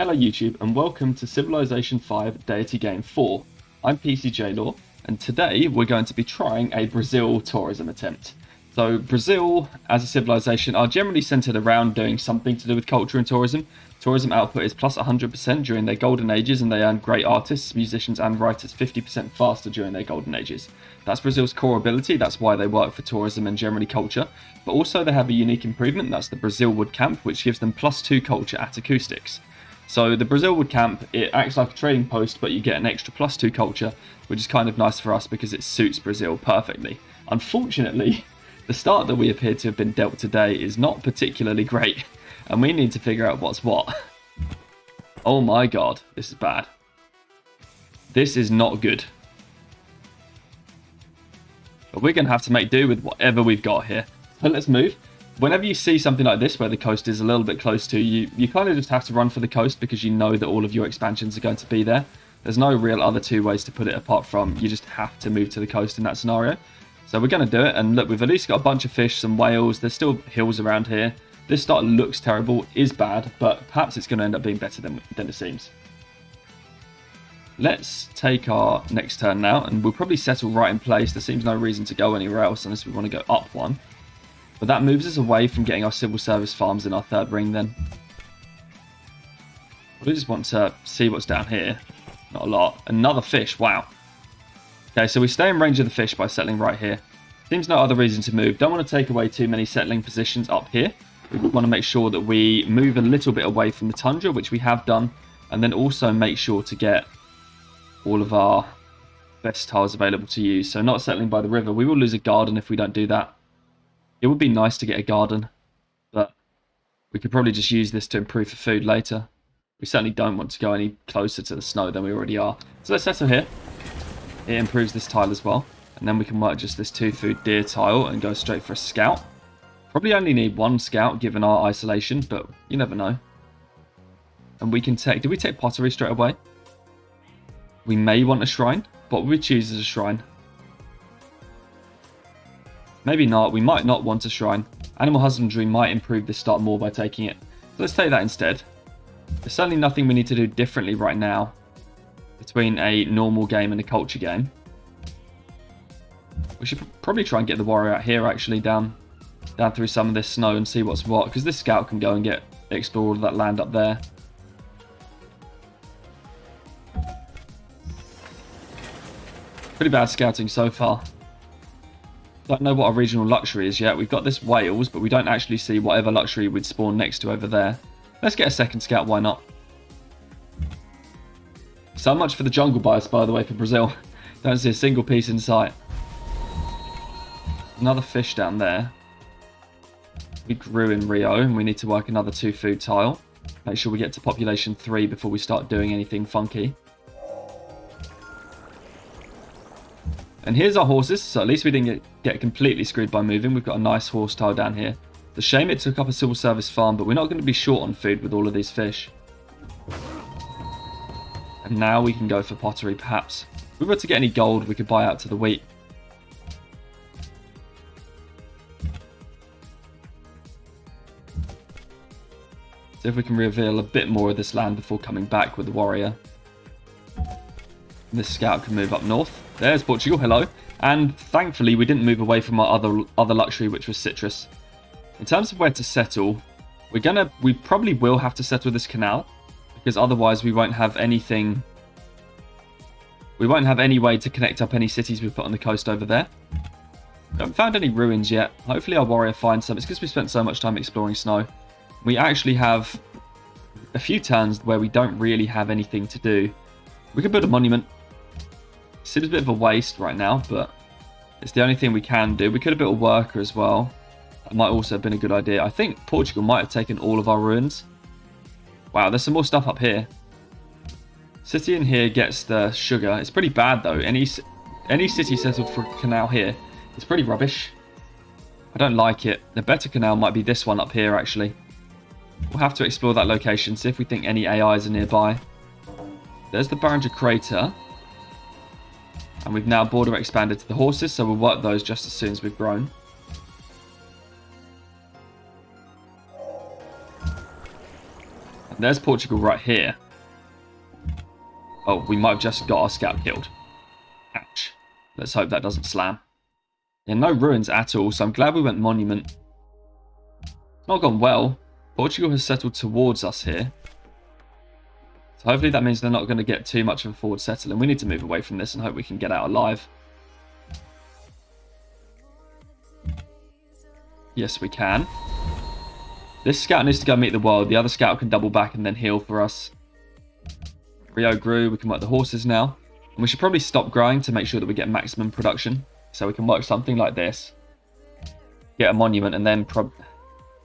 Hello YouTube and welcome to Civilization 5 Deity Game 4. I'm PCJLaw and today we're going to be trying a Brazil tourism attempt. So Brazil as a civilization are generally centered around doing something to do with culture and tourism. Tourism output is plus 100% during their golden ages and they earn great artists, musicians and writers 50% faster during their golden ages. That's Brazil's core ability, that's why they work for tourism and generally culture. But also they have a unique improvement, that's the Brazil Wood Camp, which gives them plus 2 culture at acoustics. So the Brazil Wood Camp, it acts like a trading post, but you get an extra plus 2 culture, which is kind of nice for us because it suits Brazil perfectly. Unfortunately, the start that we appear to have been dealt today is not particularly great, and we need to figure out what's what. Oh my god, this is bad. This is not good. But we're going to have to make do with whatever we've got here. So let's move. Whenever you see something like this where the coast is a little bit close to you, you kind of just have to run for the coast because you know that all of your expansions are going to be there. There's no real other two ways to put it apart from you just have to move to the coast in that scenario. So we're going to do it, and look, we've at least got a bunch of fish, some whales, there's still hills around here. This start looks terrible, is bad, but perhaps it's going to end up being better than it seems. Let's take our next turn now, and we'll probably settle right in place. There seems no reason to go anywhere else unless we want to go up one. But that moves us away from getting our civil service farms in our third ring then. We just want to see what's down here. Not a lot. Another fish, wow. Okay, so we stay in range of the fish by settling right here. Seems no other reason to move. Don't want to take away too many settling positions up here. We want to make sure that we move a little bit away from the tundra, which we have done. And then also make sure to get all of our best tiles available to use. So not settling by the river. We will lose a garden if we don't do that. It would be nice to get a garden, but we could probably just use this to improve for food later. We certainly don't want to go any closer to the snow than we already are. So let's settle here. It improves this tile as well. And then we can work just this 2 food deer tile and go straight for a scout. Probably only need 1 scout given our isolation, but you never know. And we can take... Did we take pottery straight away? We may want a shrine. What would we choose as a shrine? Maybe not. We might not want a shrine. Animal husbandry might improve this start more by taking it. So let's take that instead. There's certainly nothing we need to do differently right now between a normal game and a culture game. We should probably try and get the warrior out here actually down through some of this snow and see what's what, because this scout can go and explore all of that land up there. Pretty bad scouting so far. Don't know what our regional luxury is yet. We've got this whales, but we don't actually see whatever luxury we'd spawn next to over there. Let's get a second scout, why not? So much for the jungle bias, by the way, for Brazil. Don't see a single piece in sight. Another fish down there. We grew in Rio, and we need to work another 2 food tile. Make sure we get to population 3 before we start doing anything funky. And here's our horses, so at least we didn't get completely screwed by moving. We've got a nice horse tile down here. It's a shame it took up a civil service farm, but we're not going to be short on food with all of these fish. And now we can go for pottery, perhaps. If we were to get any gold, we could buy out to the wheat. See if we can reveal a bit more of this land before coming back with the warrior. This scout can move up north. There's Portugal, hello. And thankfully we didn't move away from our other luxury, which was citrus. In terms of where to settle, we probably will have to settle this canal, because otherwise we won't have anything. We won't have any way to connect up any cities we've put on the coast over there. We haven't found any ruins yet. Hopefully our warrior finds some. It's because we spent so much time exploring snow. We actually have a few turns where we don't really have anything to do. We could build a monument. Seems a bit of a waste right now, but it's the only thing we can do. We could have built a worker as well. That might also have been a good idea. I think Portugal might have taken all of our ruins. Wow, there's some more stuff up here. City in here gets the sugar. It's pretty bad though. Any city settled for a canal here is pretty rubbish. I don't like it. The better canal might be this one up here actually. We'll have to explore that location, see if we think any AIs are nearby. There's the Barringer crater. And we've now border expanded to the horses, so we'll work those just as soon as we've grown. There's Portugal right here. Oh, we might have just got our scout killed. Ouch. Let's hope that doesn't slam. Yeah, no ruins at all, so I'm glad we went monument. It's not gone well. Portugal has settled towards us here. So hopefully that means they're not going to get too much of a forward settle, and we need to move away from this and hope we can get out alive. Yes, we can. This scout needs to go meet the world. The other scout can double back and then heal for us. Rio grew. We can work the horses now. And we should probably stop growing to make sure that we get maximum production. So we can work something like this. Get a monument and then...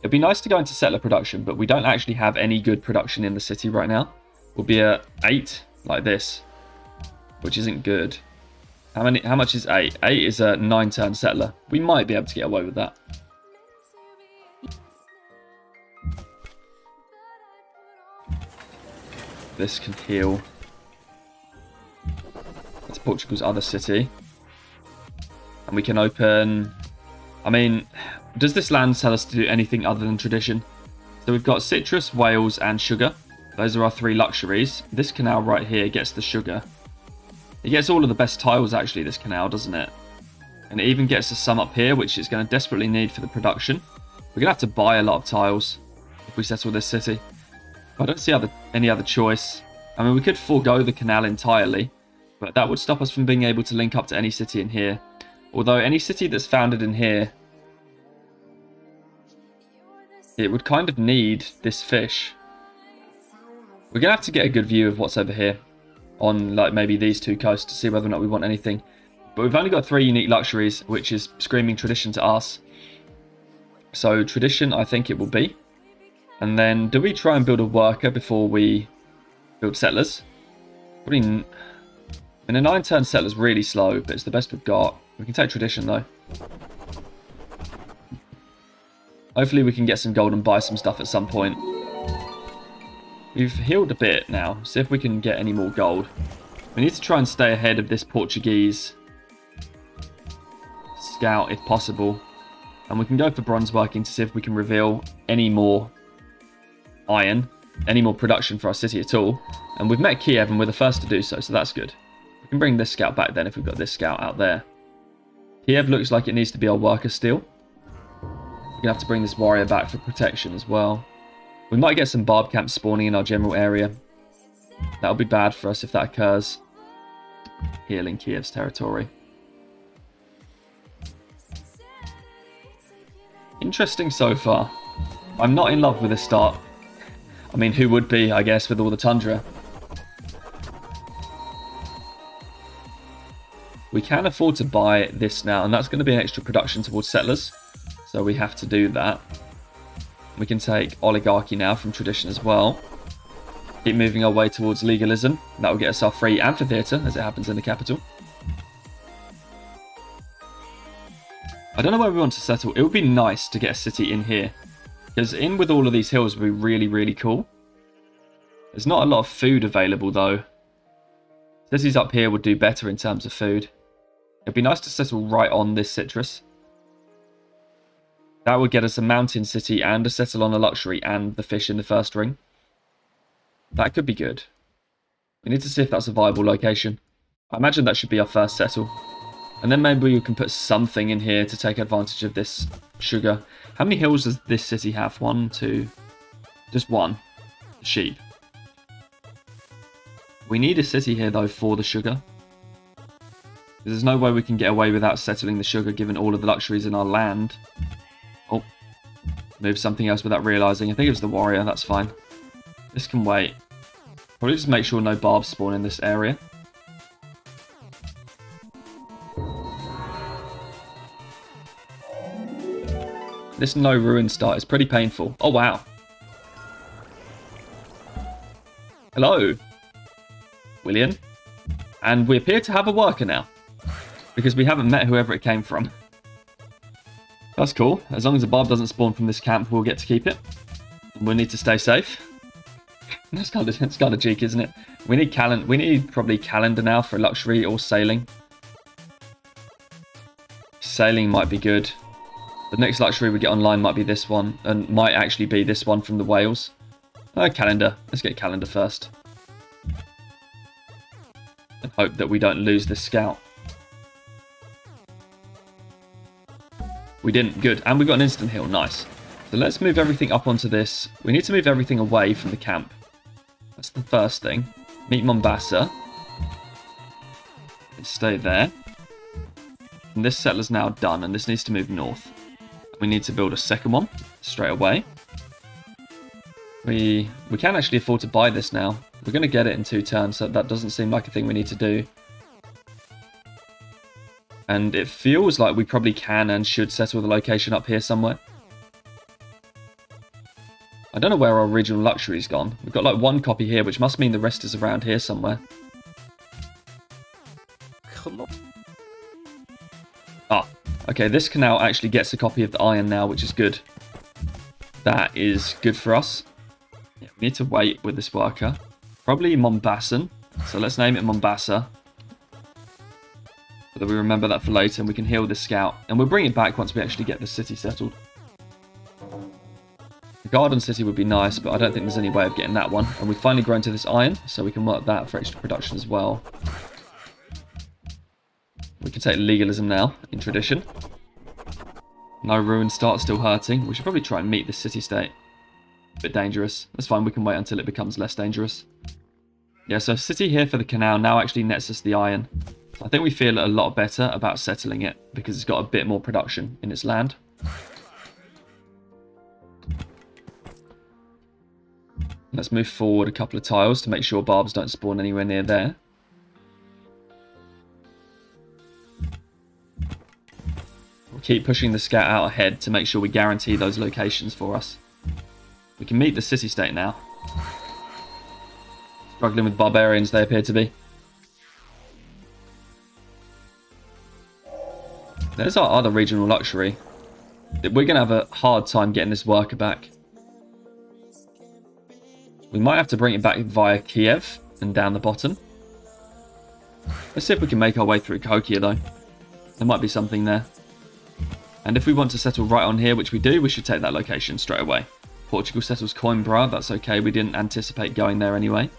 It'd be nice to go into settler production, but we don't actually have any good production in the city right now. We'll be at 8 like this, which isn't good. How much is 8? 8 is a 9-turn settler. We might be able to get away with that. This can heal. That's Portugal's other city. And we can open... I mean, does this land tell us to do anything other than tradition? So we've got citrus, whales, and sugar. Those are our 3 luxuries. This canal right here gets the sugar. It gets all of the best tiles, actually, this canal, doesn't it? And it even gets us some up here, which it's going to desperately need for the production. We're going to have to buy a lot of tiles if we settle this city. I don't see any other choice. I mean, we could forego the canal entirely, but that would stop us from being able to link up to any city in here. Although any city that's founded in here, it would kind of need this fish. We're going to have to get a good view of what's over here on like maybe these 2 coasts to see whether or not we want anything. But we've only got 3 unique luxuries, which is screaming tradition to us. So tradition, I think it will be. And then, do we try and build a worker before we build settlers? Probably. I mean, a 9-turn settler's really slow, but it's the best we've got. We can take tradition though. Hopefully we can get some gold and buy some stuff at some point. We've healed a bit now. See if we can get any more gold. We need to try and stay ahead of this Portuguese scout if possible. And we can go for bronze working to see if we can reveal any more iron, any more production for our city at all. And we've met Kiev and we're the first to do so, so that's good. We can bring this scout back then if we've got this scout out there. Kiev looks like it needs to be our worker still. We're going to have to bring this warrior back for protection as well. We might get some barb camps spawning in our general area. That'll be bad for us if that occurs. Healing Kiev's territory. Interesting so far. I'm not in love with this start. I mean, who would be, I guess, with all the tundra? We can afford to buy this now, and that's going to be an extra production towards settlers. So we have to do that. We can take oligarchy now from tradition as well. Keep moving our way towards legalism. That will get us our free amphitheatre, as it happens in the capital. I don't know where we want to settle. It would be nice to get a city in here. Because in with all of these hills would be really, really cool. There's not a lot of food available, though. Cities up here would do better in terms of food. It'd be nice to settle right on this citrus. That would get us a mountain city and a settle on a luxury and the fish in the first ring. That could be good. We need to see if that's a viable location. I imagine that should be our first settle. And then maybe we can put something in here to take advantage of this sugar. How many hills does this city have? 1, 2... Just 1. Sheep. We need a city here, though, for the sugar. There's no way we can get away without settling the sugar, given all of the luxuries in our land. Oh. Move something else without realising. I think it was the warrior. That's fine. This can wait. Probably just make sure no barbs spawn in this area. This no ruin start is pretty painful. Oh, wow. Hello, William. And we appear to have a worker now. Because we haven't met whoever it came from. That's cool. As long as a barb doesn't spawn from this camp, we'll get to keep it. We'll need to stay safe. That's kind of cheeky, isn't it? We need probably calendar now for luxury or sailing. Sailing might be good. The next luxury we get online might be this one, and might actually be this one from the whales. Calendar. Let's get calendar first. And hope that we don't lose this scout. We didn't. Good. And we got an instant heal. Nice. So let's move everything up onto this. We need to move everything away from the camp. That's the first thing. Meet Mombasa. Stay there. And this settler's now done, and this needs to move north. We need to build a second one straight away. We can actually afford to buy this now. We're going to get it in 2 turns, so that doesn't seem like a thing we need to do. And it feels like we probably can and should settle the location up here somewhere. I don't know where our regional luxury's gone. We've got like 1 copy here, which must mean the rest is around here somewhere. Ah, okay, this canal actually gets a copy of the iron now, which is good. That is good for us. Yeah, we need to wait with this worker. Probably Mombasan. So let's name it Mombasa. So that we remember that for later and we can heal this scout. And we'll bring it back once we actually get the city settled. The garden city would be nice, but I don't think there's any way of getting that one. And we've finally grown to this iron, so we can work that for extra production as well. We can take legalism now, in tradition. No ruin start, still hurting. We should probably try and meet this city-state. A bit dangerous. That's fine, we can wait until it becomes less dangerous. Yeah, so city here for the canal now actually nets us the iron. So I think we feel a lot better about settling it, because it's got a bit more production in its land. Let's move forward a couple of tiles to make sure barbs don't spawn anywhere near there. We'll keep pushing the scout out ahead to make sure we guarantee those locations for us. We can meet the city-state now. Struggling with barbarians, they appear to be. There's our other regional luxury. We're going to have a hard time getting this worker back. We might have to bring it back via Kiev and down the bottom. Let's see if we can make our way through Kokia though. There might be something there. And if we want to settle right on here, which we do, we should take that location straight away. Portugal settles Coimbra, that's okay, we didn't anticipate going there anyway.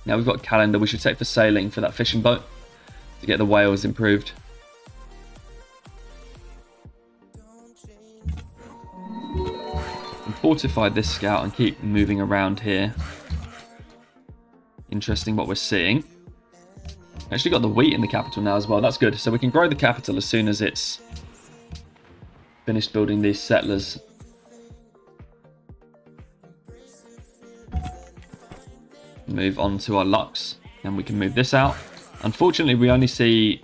Now we've got calendar, we should take for sailing for that fishing boat to get the whales improved. And fortify this scout and keep moving around here. Interesting what we're seeing. Actually got the wheat in the capital now as well, that's good. So we can grow the capital as soon as it's finished building these settlers. Move on to our lux, and we can move this out. Unfortunately, we only see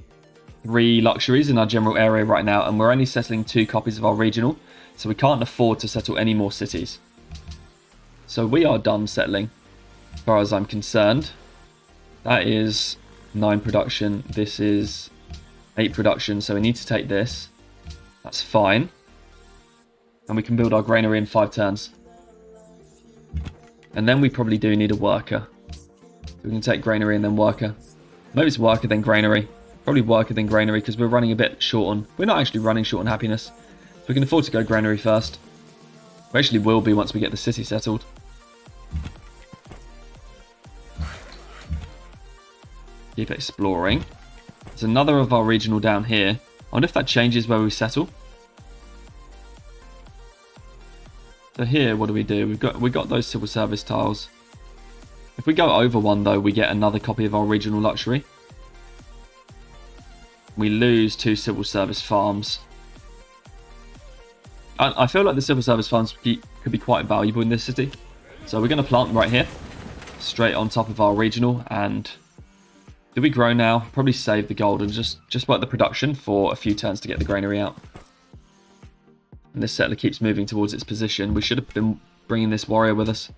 3 luxuries in our general area right now, and we're only settling 2 copies of our regional, so we can't afford to settle any more cities. So we are done settling, as far as I'm concerned. That is 9 production, this is 8 production, so we need to take this. That's fine. And we can build our granary in 5 turns. And then we probably do need a worker. So we can take granary and then worker. Maybe it's worker then granary. Probably worker then granary because we're running a bit short on... We're not actually running short on happiness. So we can afford to go granary first. We actually will be once we get the city settled. Keep exploring. There's another of our regional down here. I wonder if that changes where we settle. So here, what do? We got those civil service tiles. If we go over one though, we get another copy of our regional luxury. We lose 2 civil service farms. I feel like the civil service farms could be quite valuable in this city. So we're going to plant right here, straight on top of our regional. And do we grow now? Probably save the gold and just work the production for a few turns to get the granary out. And this settler keeps moving towards its position. We should have been bringing this warrior with us.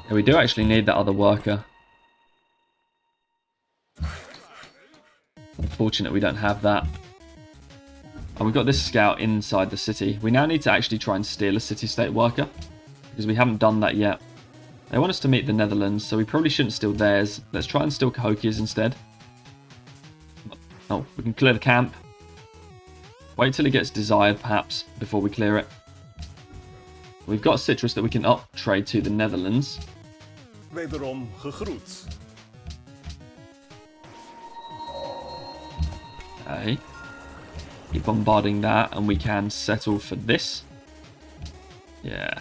Yeah, we do actually need that other worker. Unfortunate we don't have that. And we've got this scout inside the city. We now need to actually try and steal a city-state worker, because we haven't done that yet. They want us to meet the Netherlands, so we probably shouldn't steal theirs. Let's try and steal Cahokia's instead. Oh, we can clear the camp. Wait till it gets desired, perhaps, before we clear it. We've got citrus that we can up-trade to the Netherlands. Wederom gegroet. Okay. Keep bombarding that, and we can settle for this. Yeah.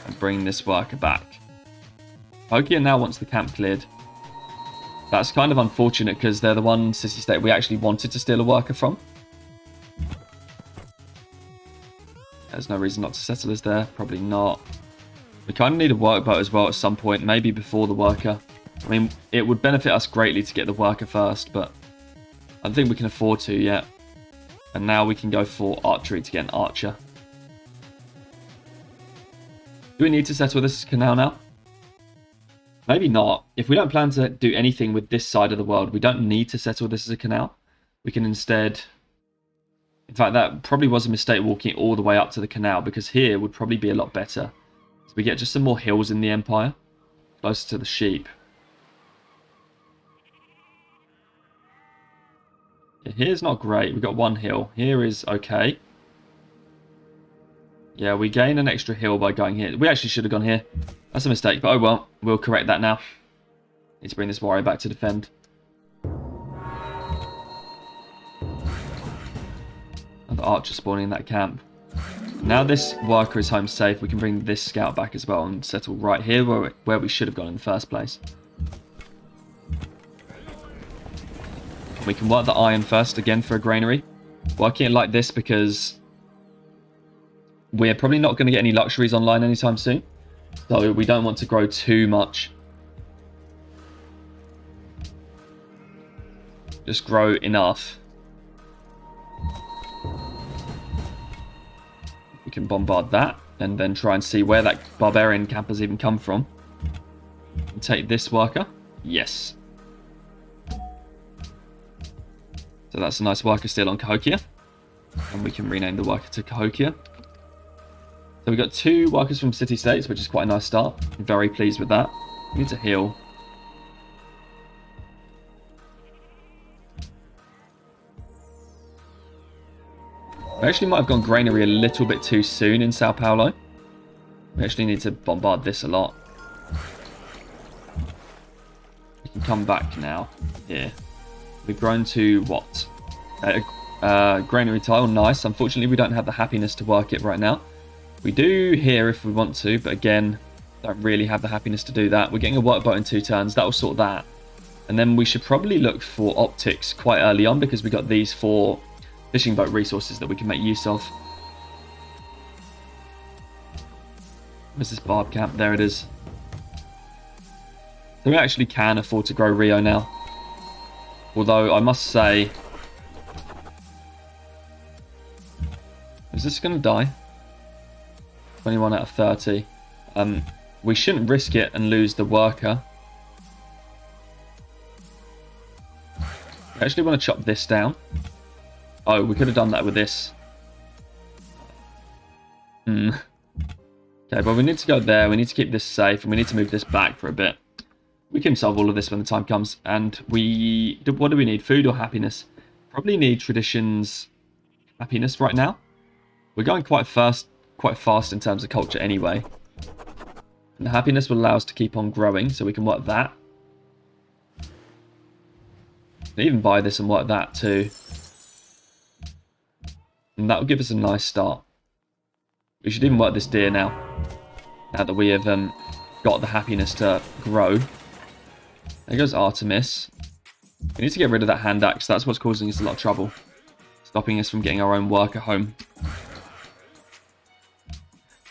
And bring this worker back. Hokia now wants the camp cleared. That's kind of unfortunate because they're the one city-state we actually wanted to steal a worker from. There's no reason not to settle us there. Probably not. We kind of need a workboat as well at some point. Maybe before the worker. I mean, it would benefit us greatly to get the worker first, but I don't think we can afford to yet. And now we can go for archery to get an archer. Do we need to settle this canal now? Maybe not. If we don't plan to do anything with this side of the world, we don't need to settle this as a canal. We can instead... In fact, that probably was a mistake walking all the way up to the canal, because here would probably be a lot better. So we get just some more hills in the Empire, closer to the sheep. Yeah, here's not great. We've got one hill. Here is okay. Yeah, we gain an extra hill by going here. We actually should have gone here. That's a mistake, but oh well. We'll correct that now. Need to bring this warrior back to defend. Another archer spawning in that camp. Now this worker is home safe. We can bring this scout back as well and settle right here where we should have gone in the first place. We can work the iron first again for a granary. Working it like this because we're probably not going to get any luxuries online anytime soon. So we don't want to grow too much. Just grow enough. We can bombard that and then try and see where that barbarian camp has even come from. And take this worker. Yes. So that's a nice worker still on Cahokia. And we can rename the worker to Cahokia. So we've got 2 workers from city-states, which is quite a nice start. I'm very pleased with that. We need to heal. We actually might have gone granary a little bit too soon in Sao Paulo. We actually need to bombard this a lot. We can come back now. Here. We've grown to what? Granary tile. Nice. Unfortunately, we don't have the happiness to work it right now. We do here if we want to, but again, don't really have the happiness to do that. We're getting a workboat in 2 turns. That will sort that. And then we should probably look for optics quite early on because we got these 4 fishing boat resources that we can make use of. Where's this barb camp? There it is. So we actually can afford to grow Rio now. Although I must say... Is this going to die? 21 out of 30. We shouldn't risk it and lose the worker. I actually want to chop this down. Oh, we could have done that with this. Okay, but we need to go there. We need to keep this safe, and we need to move this back for a bit. We can solve all of this when the time comes. And what do we need? Food or happiness? Probably need traditions, happiness right now. We're going quite fast in terms of culture anyway. And the happiness will allow us to keep on growing, so we can work that. We can even buy this and work that too. And that will give us a nice start. We should even work this deer now. Now that we have got the happiness to grow. There goes Artemis. We need to get rid of that hand axe. That's what's causing us a lot of trouble. Stopping us from getting our own worker home.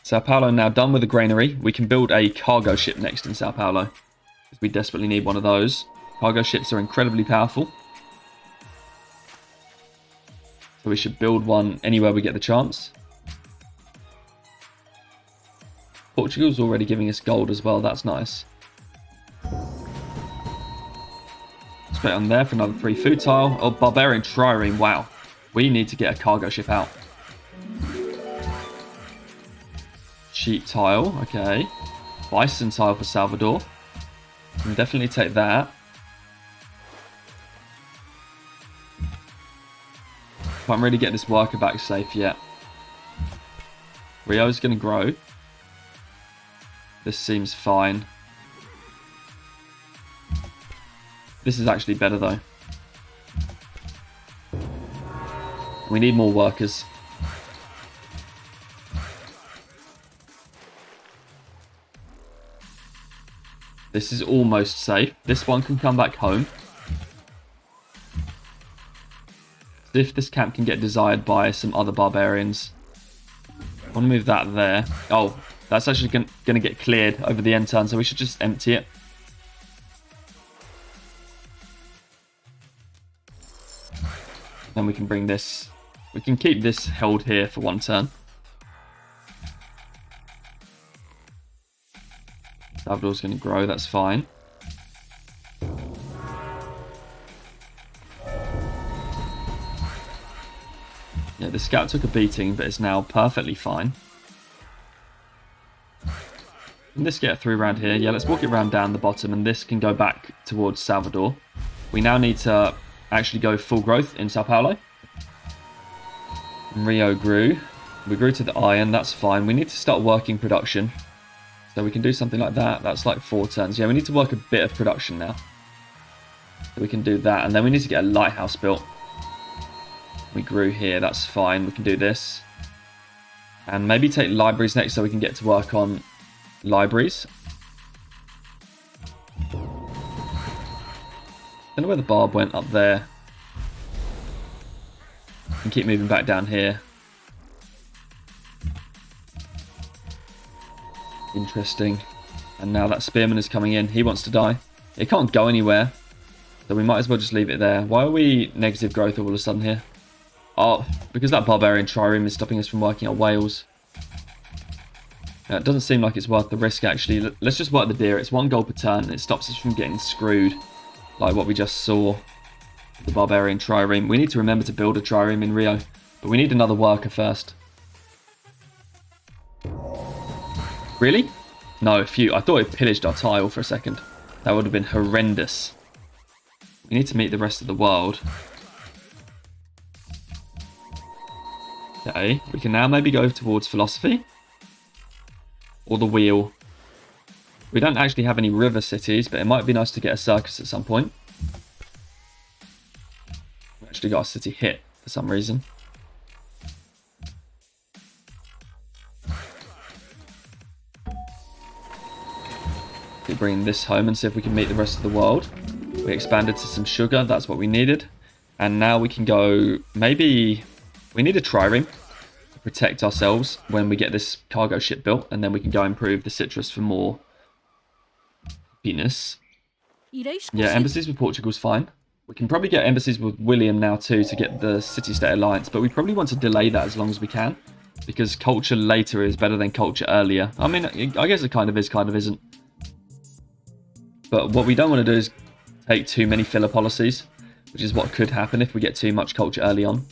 Sao Paulo now done with the granary. We can build a cargo ship next in Sao Paulo. We desperately need one of those. Cargo ships are incredibly powerful. So we should build one anywhere we get the chance. Portugal's already giving us gold as well. That's nice. Let's put it on there for another 3 food tile. Oh, barbarian trireme. Wow. We need to get a cargo ship out. Sheep tile, okay. Bison tile for Salvador. Can definitely take that. Can't really get this worker back safe yet. Rio's going to grow. This seems fine. This is actually better though. We need more workers. This is almost safe. This one can come back home. See if this camp can get desired by some other barbarians. I want to move that there. Oh, that's actually going to get cleared over the end turn, so we should just empty it. Then we can bring this... We can keep this held here for one turn. Salvador's going to grow, that's fine. Yeah, the scout took a beating, but it's now perfectly fine. Can this get through around here? Yeah, let's walk it around down the bottom, and this can go back towards Salvador. We now need to actually go full growth in Sao Paulo. Rio grew. We grew to the iron, that's fine. We need to start working production. So we can do something like that. That's like 4 turns. Yeah, we need to work a bit of production now. So we can do that. And then we need to get a lighthouse built. We grew here. That's fine. We can do this. And maybe take libraries next so we can get to work on libraries. Don't know where the barb went up there. And keep moving back down here. Interesting. And now that spearman is coming in. He wants to die. It can't go anywhere. So we might as well just leave it there. Why are we negative growth all of a sudden here? Oh, because that barbarian trireme is stopping us from working our whales. It doesn't seem like it's worth the risk, actually. Let's just work the deer. It's 1 gold per turn, and it stops us from getting screwed. Like what we just saw. The barbarian trireme. We need to remember to build a trireme in Rio. But we need another worker first. Really? No, phew. I thought it pillaged our tile for a second. That would have been horrendous. We need to meet the rest of the world. Okay, we can now maybe go towards philosophy. Or the wheel. We don't actually have any river cities, but it might be nice to get a circus at some point. We actually got a city hit for some reason. Keep bringing this home and see if we can meet the rest of the world. We expanded to some sugar, that's what we needed. And now we can go, maybe, we need a trireme to protect ourselves when we get this cargo ship built. And then we can go improve the citrus for more penis. Yeah, embassies with Portugal's fine. We can probably get embassies with William now too to get the city-state alliance. But we probably want to delay that as long as we can. Because culture later is better than culture earlier. I mean, I guess it kind of is, kind of isn't. But what we don't want to do is take too many filler policies, which is what could happen if we get too much culture early on.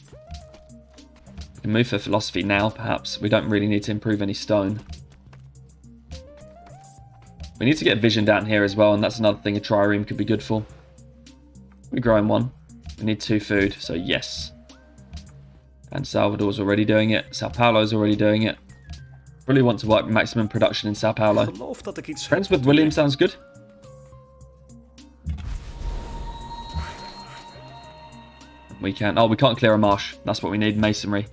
We can move for philosophy now, perhaps. We don't really need to improve any stone. We need to get vision down here as well, and that's another thing a trireme could be good for. We're growing 1. We need 2 food, so yes. And Salvador's already doing it. Sao Paulo's already doing it. Really want to work maximum production in Sao Paulo. Friends with William sounds good. We can. Oh, we can't clear a marsh. That's what we need, masonry.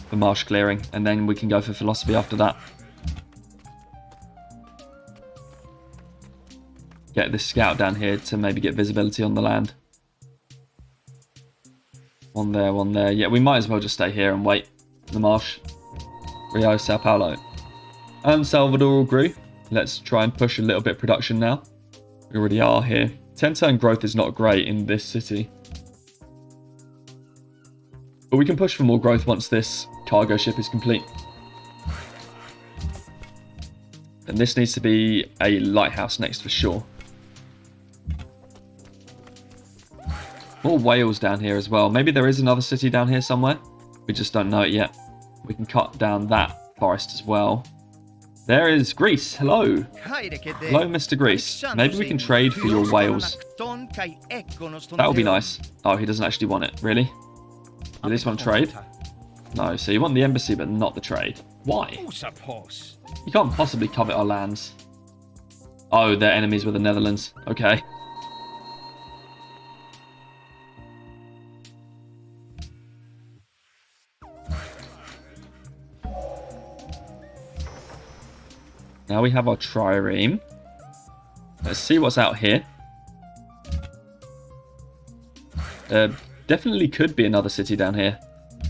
For marsh clearing. And then we can go for philosophy after that. Get this scout down here to maybe get visibility on the land. 1 there, 1 there. Yeah, we might as well just stay here and wait for the marsh. Rio, Sao Paulo. And Salvador all grew. Let's try and push a little bit of production now. We already are here. 10-turn growth is not great in this city. But we can push for more growth once this cargo ship is complete. And this needs to be a lighthouse next for sure. More whales down here as well. Maybe there is another city down here somewhere. We just don't know it yet. We can cut down that forest as well. There is Greece. Hello. Hello, Mr. Greece. Maybe we can trade for your whales. That would be nice. Oh, he doesn't actually want it. Really? Will this one trade? No, so you want the embassy but not the trade. Why? You can't possibly covet our lands. Oh, they're enemies with the Netherlands. Okay. Now we have our trireme. Let's see what's out here. Definitely could be another city down here.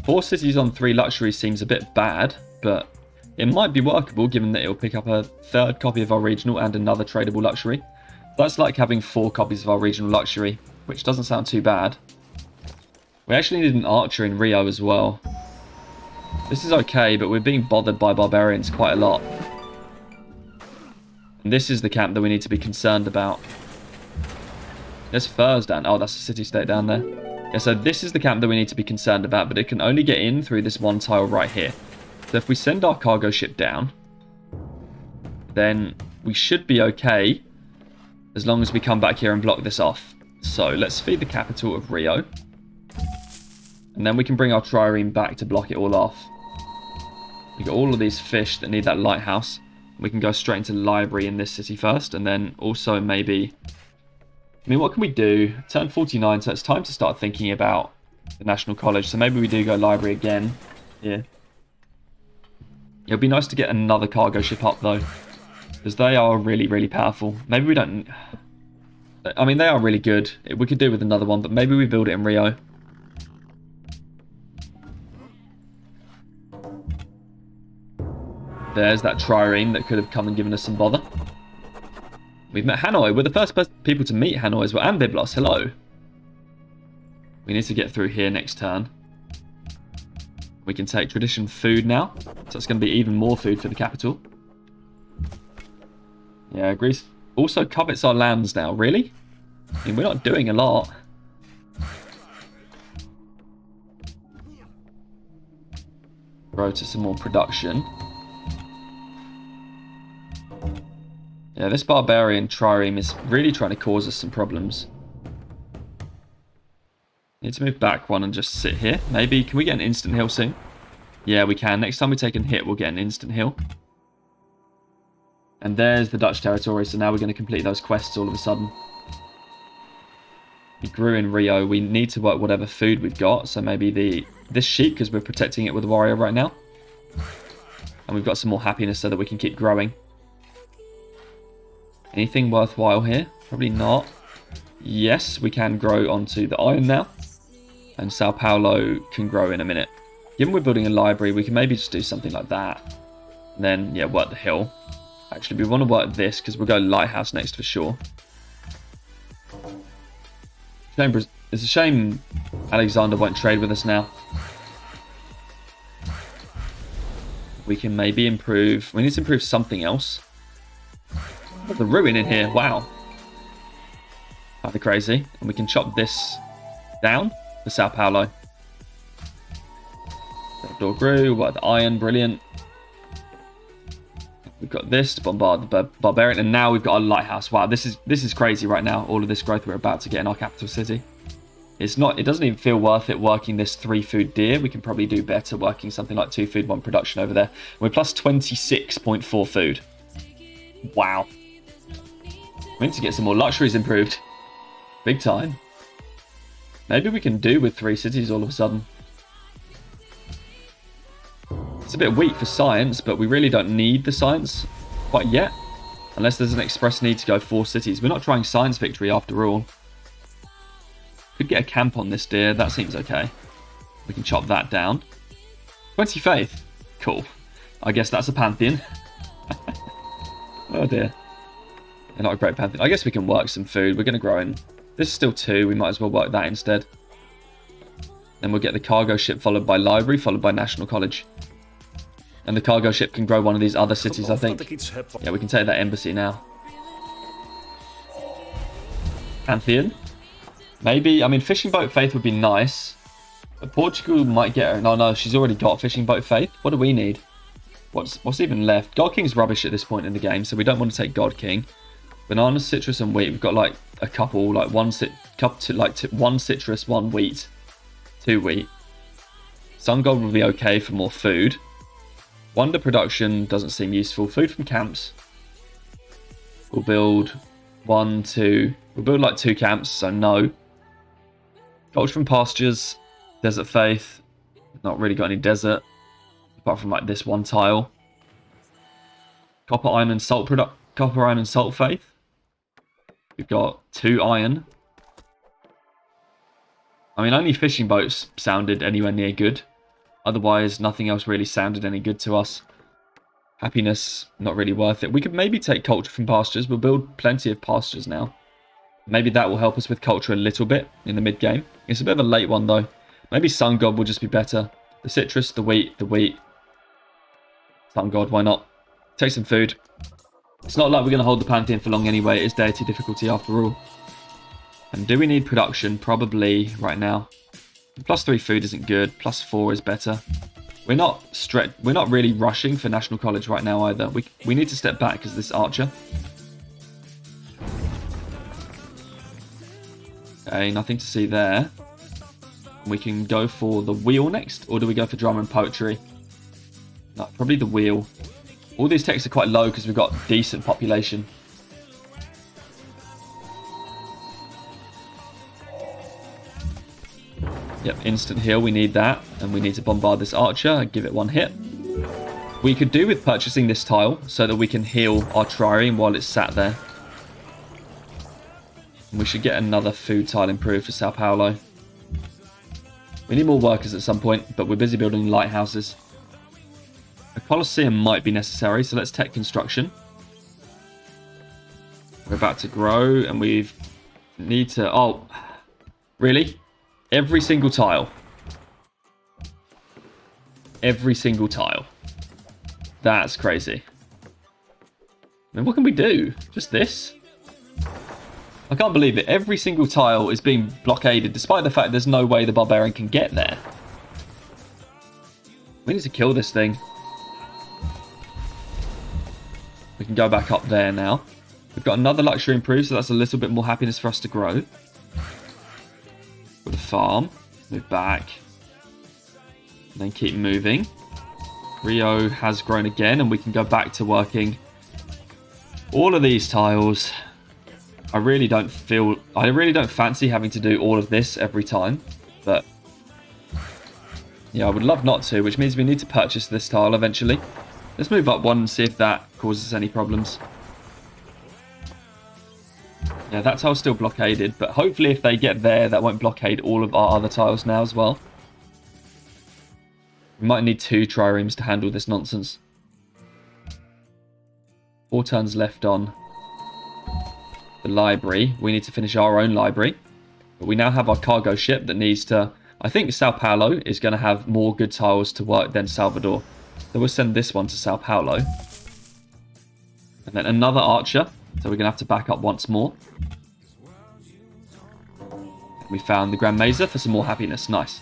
4 cities on 3 luxuries seems a bit bad, but it might be workable given that it'll pick up a 3rd copy of our regional and another tradable luxury. That's like having 4 copies of our regional luxury, which doesn't sound too bad. We actually need an archer in Rio as well. This is okay, but we're being bothered by barbarians quite a lot. And this is the camp that we need to be concerned about. There's furs down. Oh, that's a city-state down there. Yeah, so this is the camp that we need to be concerned about, but it can only get in through this one tile right here. So if we send our cargo ship down, then we should be okay as long as we come back here and block this off. So let's feed the capital of Rio. And then we can bring our trireme back to block it all off. We got all of these fish that need that lighthouse. We can go straight into the library in this city first, and then also maybe... I mean, what can we do? Turn 49, so it's time to start thinking about the National College. So maybe we do go library again here. It would be nice to get another cargo ship up, though, because they are really, really powerful. Maybe we don't... I mean, they are really good. We could do with another one, but maybe we build it in Rio. There's that trireme that could have come and given us some bother. We've met Hanoi. We're the first people to meet Hanoi as well. And Byblos. Hello. We need to get through here next turn. We can take tradition food now. So it's going to be even more food for the capital. Yeah, Greece also covets our lands now. Really? I mean, we're not doing a lot. Grow to some more production. Yeah, this barbarian trireme is really trying to cause us some problems. Need to move back one and just sit here. Maybe, can we get an instant heal soon? Yeah, we can. Next time we take a hit, we'll get an instant heal. And there's the Dutch territory, so now we're going to complete those quests all of a sudden. We grew in Rio. We need to work whatever food we've got, so maybe this sheep, because we're protecting it with a warrior right now. And we've got some more happiness so that we can keep growing. Anything worthwhile here? Probably not. Yes, we can grow onto the iron now. And Sao Paulo can grow in a minute. Given we're building a library, we can maybe just do something like that. And then, yeah, work the hill. Actually, we want to work this because we'll go lighthouse next for sure. It's a shame Alexander won't trade with us now. We can maybe improve. We need to improve something else. There's a ruin in here. Wow. Rather crazy. And we can chop this down for Sao Paulo. Door grew. What, the iron? Brilliant. We've got this to bombard the barbarian. And now we've got a lighthouse. Wow, this is crazy right now. All of this growth we're about to get in our capital city. It doesn't even feel worth it working this 3 food deer. We can probably do better working something like 2 food, 1 production over there. We're plus 26.4 food. Wow. We need to get some more luxuries improved. Big time. Maybe we can do with 3 cities all of a sudden. It's a bit weak for science, but we really don't need the science quite yet. Unless there's an express need to go 4 cities. We're not trying science victory after all. Could get a camp on this deer. That seems okay. We can chop that down. 20 faith. Cool. I guess that's a pantheon. Oh dear. They're not a great pantheon. I guess we can work some food. We're going to grow in. This is still 2. We might as well work that instead. Then we'll get the cargo ship followed by library, followed by National College. And the cargo ship can grow one of these other cities, I think. Yeah, we can take that embassy now. Pantheon. Maybe, I mean, fishing boat faith would be nice. But Portugal might get her. No, she's already got fishing boat faith. What do we need? What's even left? God King's rubbish at this point in the game, so we don't want to take God King. Bananas, citrus, and wheat. We've got like a couple, like one citrus, 1 wheat, 2 wheat. Sun gold will be okay for more food. Wonder production doesn't seem useful. Food from camps. We'll build 1, 2. We'll build like 2 camps, so no. Culture from pastures. Desert faith. Not really got any desert. Apart from like this one tile. Copper, iron, and salt Copper, iron, and salt faith. We've got 2 iron. I mean, only fishing boats sounded anywhere near good. Otherwise, nothing else really sounded any good to us. Happiness, not really worth it. We could maybe take culture from pastures. We'll build plenty of pastures now. Maybe that will help us with culture a little bit in the mid-game. It's a bit of a late one, though. Maybe sun god will just be better. The citrus, the wheat. Sun god, why not? Take some food. It's not like we're going to hold the Pantheon for long anyway. It is deity difficulty after all. And do we need production? Probably right now. +3 food isn't good. +4 is better. We're not really rushing for National College right now either. We need to step back because this archer. Okay, nothing to see there. We can go for the wheel next, or do we go for drama and poetry? No, probably the wheel. All these texts are quite low because we've got decent population. Yep, instant heal, we need that. And we need to bombard this archer and give it 1 hit. We could do with purchasing this tile so that we can heal our trireme while it's sat there. And we should get another food tile improved for Sao Paulo. We need more workers at some point, but we're busy building lighthouses. A Colosseum might be necessary, so let's tech construction. We're about to grow, and we need to... Oh, really? Every single tile. Every single tile. That's crazy. I mean, what can we do? Just this? I can't believe it. Every single tile is being blockaded, despite the fact there's no way the barbarian can get there. We need to kill this thing. We can go back up there now. We've got another luxury improved, so that's a little bit more happiness for us to grow. With a farm. Move back. And then keep moving. Rio has grown again, and we can go back to working all of these tiles. I really don't fancy having to do all of this every time, but yeah, I would love not to, which means we need to purchase this tile eventually. Let's move up 1 and see if that causes any problems. Yeah, that tile's still blockaded, but hopefully if they get there, that won't blockade all of our other tiles now as well. We might need 2 triremes to handle this nonsense. 4 turns left on the library. We need to finish our own library. But we now have our cargo ship that needs to... I think Sao Paulo is going to have more good tiles to work than Salvador. So we'll send this one to Sao Paulo. And then another archer. So we're going to have to back up once more. We found the Grand Mesa for some more happiness. Nice.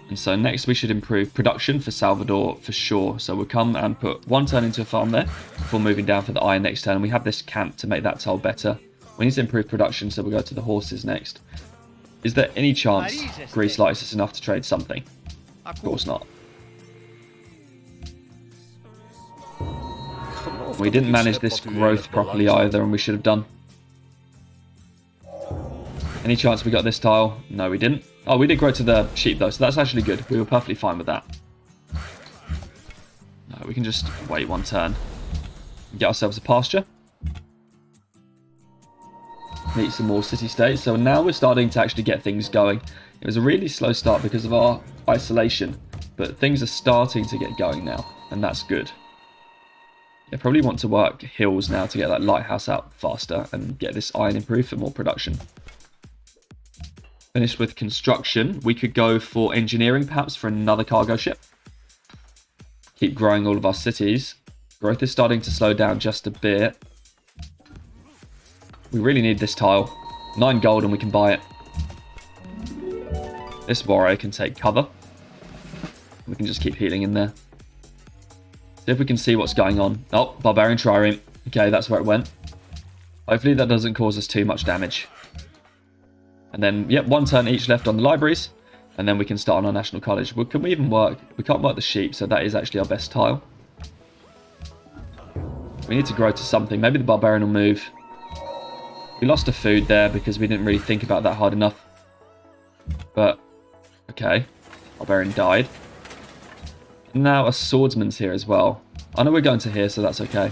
And so next we should improve production for Salvador for sure. So we'll come and put 1 turn into a farm there before moving down for the iron next turn. And we have this camp to make that tile better. We need to improve production, so we'll go to the horses next. Is there any chance Greece likes us enough to trade something? Of course not. We didn't manage this growth properly either, and we should have done. Any chance we got this tile? No, we didn't. Oh, we did grow to the sheep though, so that's actually good. We were perfectly fine with that. No, we can just wait 1 turn. Get ourselves a pasture. Meet some more city-states. So now we're starting to actually get things going. It was a really slow start because of our isolation, but things are starting to get going now, and that's good. I probably want to work hills now to get that lighthouse out faster and get this iron improved for more production. Finished with construction. We could go for engineering perhaps for another cargo ship. Keep growing all of our cities. Growth is starting to slow down just a bit. We really need this tile. 9 gold and we can buy it. This warrior can take cover. We can just keep healing in there. See if we can see what's going on. Oh, barbarian trireme. Okay, that's where it went. Hopefully that doesn't cause us too much damage. And then, yep, 1 turn each left on the libraries. And then we can start on our national college. Well, can we even work? We can't work the sheep, so that is actually our best tile. We need to grow to something. Maybe the barbarian will move. We lost a food there because we didn't really think about that hard enough. But, okay. Barbarian died. And now a swordsman's here as well. I know we're going to here, so that's okay.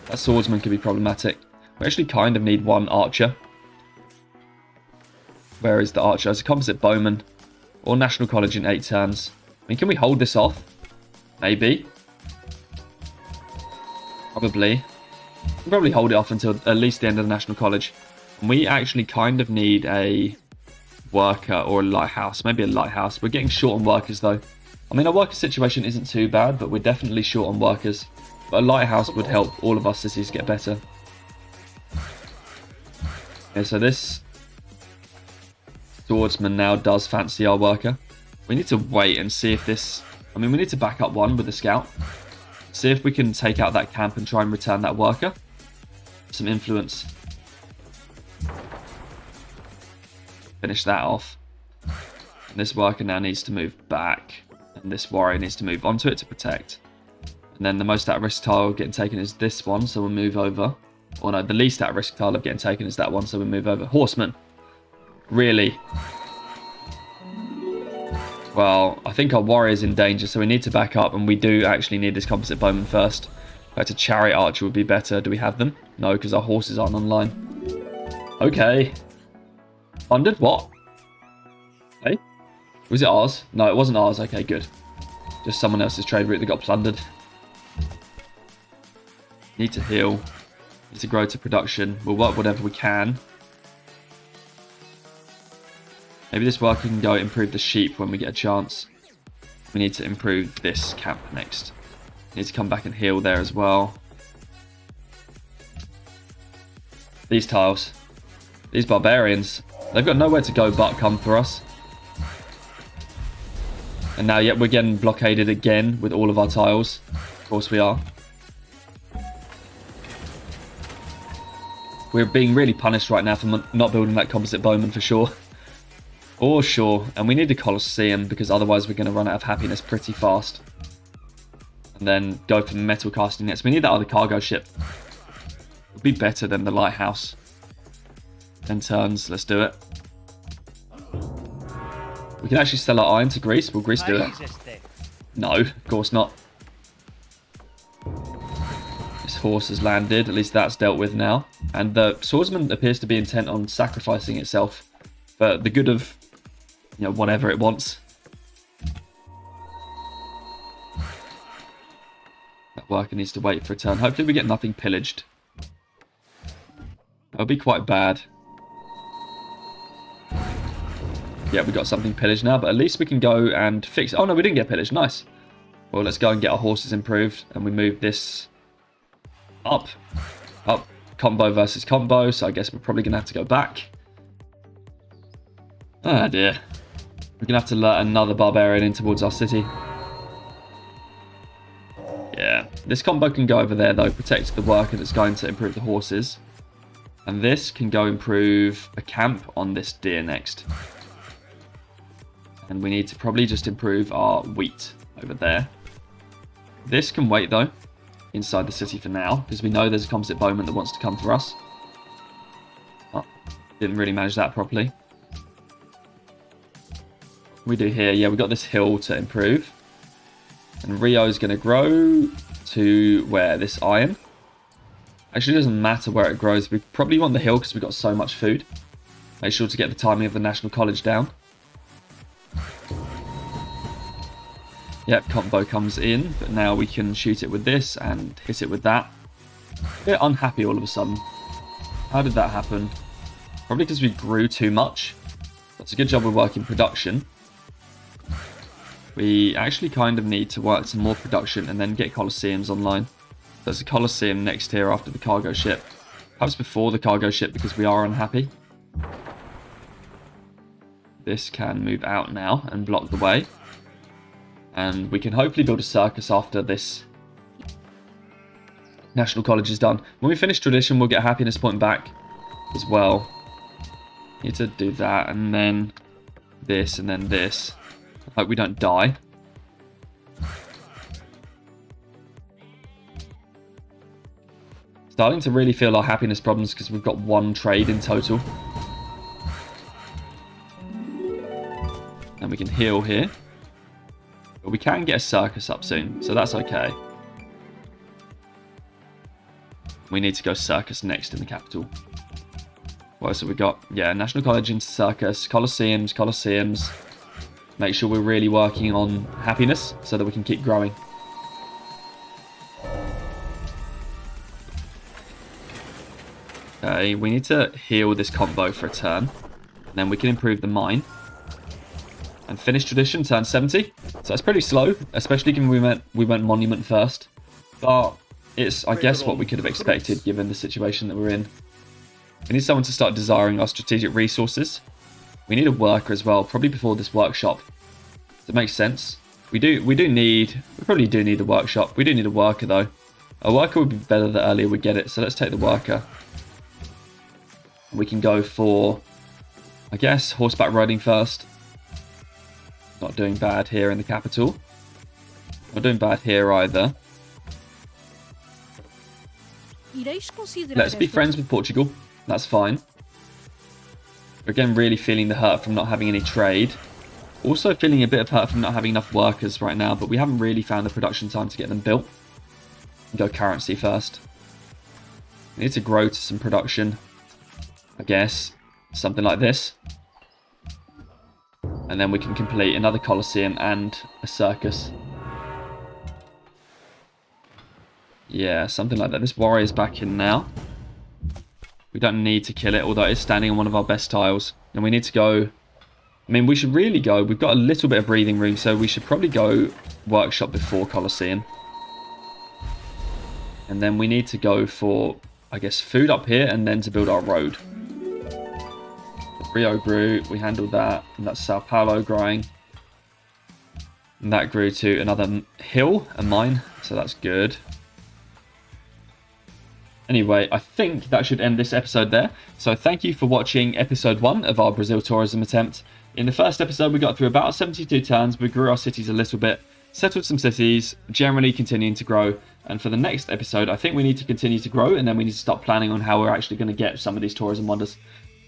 That swordsman could be problematic. We actually kind of need one archer. Where is the archer? As a composite bowman. Or national college in 8 turns. I mean, can we hold this off? Maybe. Probably. We'll probably hold it off until at least the end of the national college. And we actually kind of need a worker or a lighthouse. Maybe a lighthouse. We're getting short on workers though. I mean, our worker situation isn't too bad, but we're definitely short on workers. But a lighthouse would help all of our cities get better. Okay, so this swordsman now does fancy our worker. We need to wait and see if this... I mean, we need to back up one with the scout. See if we can take out that camp and try and return that worker. Some influence. Finish that off. And this worker now needs to move back. And this warrior needs to move onto it to protect. And then the most at-risk tile getting taken is this one, so we'll move over. Or no, the least at-risk tile of getting taken is that one, so we'll move over. Horseman. Really? Well, I think our warrior's in danger, so we need to back up, and we do actually need this composite bowman first. Perhaps a chariot archer would be better. Do we have them? No, because our horses aren't online. Okay. Funded? What? Hey? Was it ours? No, it wasn't ours. Okay, good. Just someone else's trade route that got plundered. Need to heal. Need to grow to production. We'll work whatever we can. Maybe this worker can go improve the sheep when we get a chance. We need to improve this camp next. Need to come back and heal there as well. These tiles. These barbarians. They've got nowhere to go but come for us. And now, yet we're getting blockaded again with all of our tiles. Of course we are. We're being really punished right now for not building that composite bowman for sure. For sure. And we need a Colosseum because otherwise we're going to run out of happiness pretty fast. And then go for metal casting nets. We need that other cargo ship. It would be better than the lighthouse. 10 turns. Let's do it. We can actually sell our iron to Greece. Will Greece do it? No, of course not. This horse has landed. At least that's dealt with now. And the swordsman appears to be intent on sacrificing itself for the good of, you know, whatever it wants. That worker needs to wait for a turn. Hopefully we get nothing pillaged. That'll be quite bad. Yeah, we got something pillaged now, but at least we can go and fix it. Oh no, we didn't get pillaged. Nice. Well, let's go and get our horses improved, and we move this up. Up. Combo versus combo, so I guess we're probably going to have to go back. Ah, dear. We're going to have to let another barbarian in towards our city. Yeah. This combo can go over there, though. Protect the worker that's going to improve the horses. And this can go improve a camp on this deer next. And we need to probably just improve our wheat over there. This can wait, though, inside the city for now, because we know there's a composite bowman that wants to come for us. Oh, didn't really manage that properly. We do here, yeah, we got this hill to improve. And Rio's going to grow to where? This iron. Actually, it doesn't matter where it grows. We probably want the hill because we've got so much food. Make sure to get the timing of the National College down. Yep, combo comes in, but now we can shoot it with this and hit it with that. A bit unhappy all of a sudden. How did that happen? Probably because we grew too much. That's a good job with working production. We actually kind of need to work some more production and then get Colosseums online. There's a Colosseum next here after the cargo ship. Perhaps before the cargo ship because we are unhappy. This can move out now and block the way. And we can hopefully build a circus after this National College is done. When we finish tradition, we'll get a happiness point back as well. Need to do that, and then this, and then this. Hope we don't die. Starting to really feel our happiness problems because we've got 1 trade in total. And we can heal here. But we can get a circus up soon, so that's okay. We need to go circus next in the capital. What else have we got? Yeah, National College into circus, Colosseums. Make sure we're really working on happiness so that we can keep growing. Okay, we need to heal this combo for a turn. And then we can improve the mine. And finish tradition, turn 70. So it's pretty slow, especially given we went monument first. But it's, I guess, what we could have expected given the situation that we're in. We need someone to start desiring our strategic resources. We need a worker as well, probably before this workshop. That makes sense. We probably do need a workshop. We do need a worker though. A worker would be better the earlier we get it, so let's take the worker. We can go for, I guess, horseback riding first. Not doing bad here in the capital. Not doing bad here either. Let's be friends with Portugal. That's fine. Again, really feeling the hurt from not having any trade. Also feeling a bit of hurt from not having enough workers right now, but we haven't really found the production time to get them built. Go currency first. We need to grow to some production. I guess. Something like this. And then we can complete another Colosseum and a circus. Yeah, something like that. This warrior's back in now. We don't need to kill it, although it's standing on one of our best tiles. And we need to go... I mean, we should really go... We've got a little bit of breathing room, so we should probably go workshop before Colosseum. And then we need to go for, I guess, food up here and then to build our road. Rio grew, we handled that, and that's Sao Paulo growing. And that grew to another hill, a mine, so that's good. Anyway, I think that should end this episode there. So thank you for watching episode 1 of our Brazil tourism attempt. In the first episode, we got through about 72 turns, we grew our cities a little bit, settled some cities, generally continuing to grow. And for the next episode, I think we need to continue to grow, and then we need to start planning on how we're actually going to get some of these tourism wonders.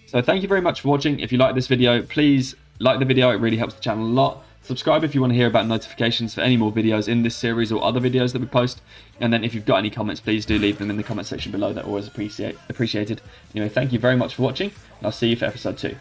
So thank you very much for watching. If you like this video, please like the video. It really helps the channel a lot. Subscribe if you want to hear about notifications for any more videos in this series or other videos that we post. And then if you've got any comments, please do leave them in the comment section below. They're always appreciated. Anyway, thank you very much for watching, and I'll see you for episode 2.